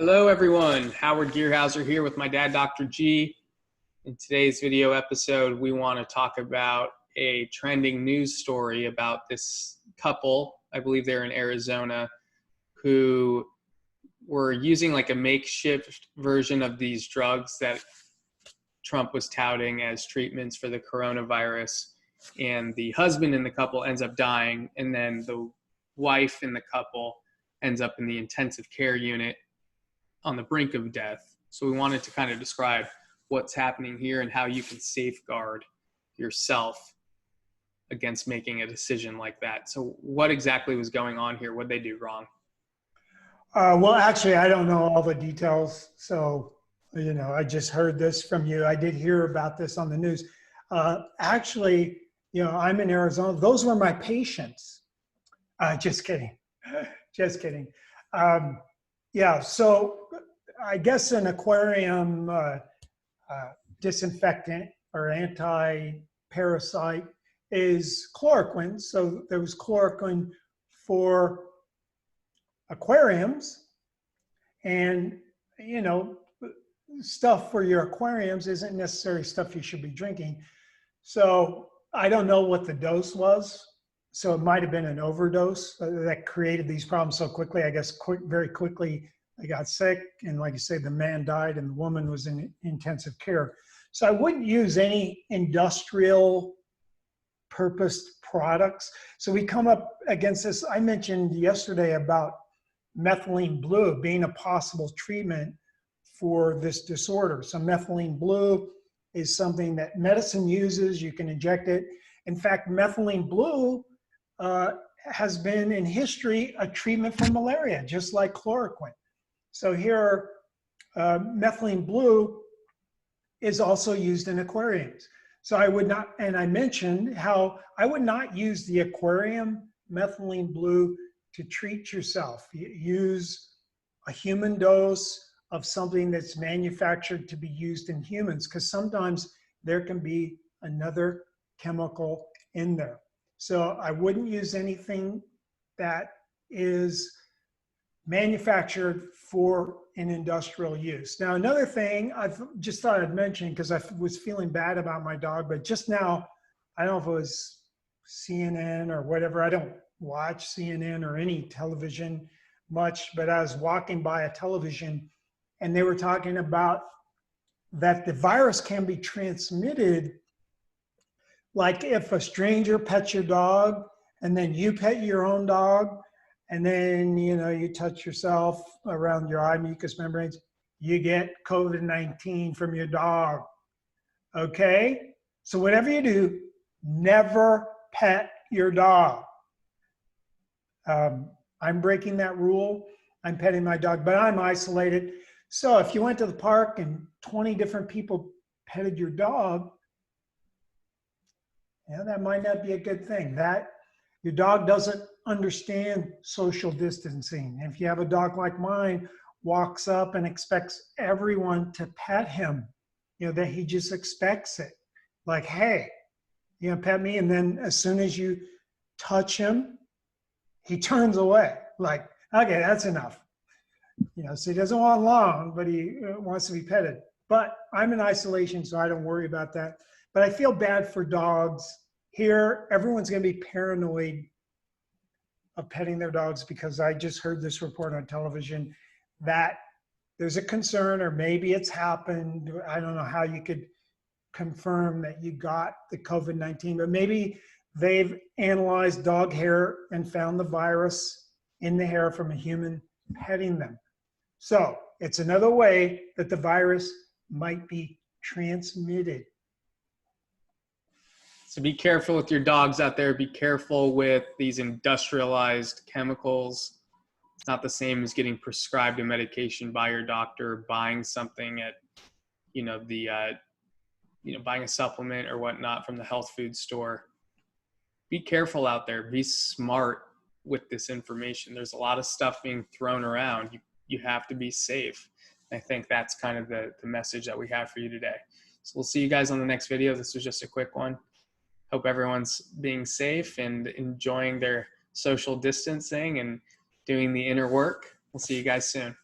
Hello everyone, Howard Gearhauser here with my dad, Dr. G. In today's video episode, we want to talk about a trending news story about this couple, I believe they're in Arizona, who were using like a makeshift version of these drugs that Trump was touting as treatments for the coronavirus. And the husband in the couple ends up dying, and then the wife in the couple ends up in the intensive care unit on the brink of death. So we wanted to kind of describe what's happening here and how you can safeguard yourself against making a decision like that. So what exactly was going on here? What did they do wrong? Well, actually, I don't know all the details. So, I just heard this from you. I did hear about this on the news. Actually, I'm in Arizona. Those were my patients. Just kidding. Just kidding. Yeah, so I guess an aquarium disinfectant or anti-parasite is chloroquine. So there was chloroquine for aquariums, and stuff for your aquariums isn't necessarily stuff you should be drinking. So I don't know what the dose was. So it might have been an overdose that created these problems so quickly. I guess very quickly they got sick, and like you say, the man died and the woman was in intensive care. So I wouldn't use any industrial purposed products. So we come up against this. I mentioned yesterday about methylene blue being a possible treatment for this disorder. So methylene blue is something that medicine uses. You can inject it. In fact, methylene blue has been in history a treatment for malaria, just like chloroquine. So here, methylene blue is also used in aquariums. So I would not, and I mentioned how I would not use the aquarium methylene blue to treat yourself. Use a human dose of something that's manufactured to be used in humans, because sometimes there can be another chemical in there. So I wouldn't use anything that is manufactured for an industrial use. Now, another thing I've just thought I'd mention, because I was feeling bad about my dog, but just now, I don't know if it was CNN or whatever. I don't watch CNN or any television much, but I was walking by a television and they were talking about that the virus can be transmitted. Like if a stranger pets your dog and then you pet your own dog and then, you touch yourself around your eye mucous membranes, you get COVID-19 from your dog. Okay? So whatever you do, never pet your dog. I'm breaking that rule. I'm petting my dog, but I'm isolated. So if you went to the park and 20 different people petted your dog, that might not be a good thing. That your dog doesn't understand social distancing. And if you have a dog like mine, walks up and expects everyone to pet him, that he just expects it. Like, hey, pet me. And then as soon as you touch him, he turns away. Like, okay, that's enough. So he doesn't want long, but he wants to be petted. But I'm in isolation, so I don't worry about that. But I feel bad for dogs. Here, everyone's going to be paranoid of petting their dogs, because I just heard this report on television that there's a concern, or maybe it's happened. I don't know how you could confirm that you got the COVID-19, but maybe they've analyzed dog hair and found the virus in the hair from a human petting them. So it's another way that the virus might be transmitted. So be careful with your dogs out there. Be careful with these industrialized chemicals. It's not the same as getting prescribed a medication by your doctor, buying something at, buying a supplement or whatnot from the health food store. Be careful out there. Be smart with this information. There's a lot of stuff being thrown around. You have to be safe. I think that's kind of the message that we have for you today. So we'll see you guys on the next video. This was just a quick one. Hope everyone's being safe and enjoying their social distancing and doing the inner work. We'll see you guys soon.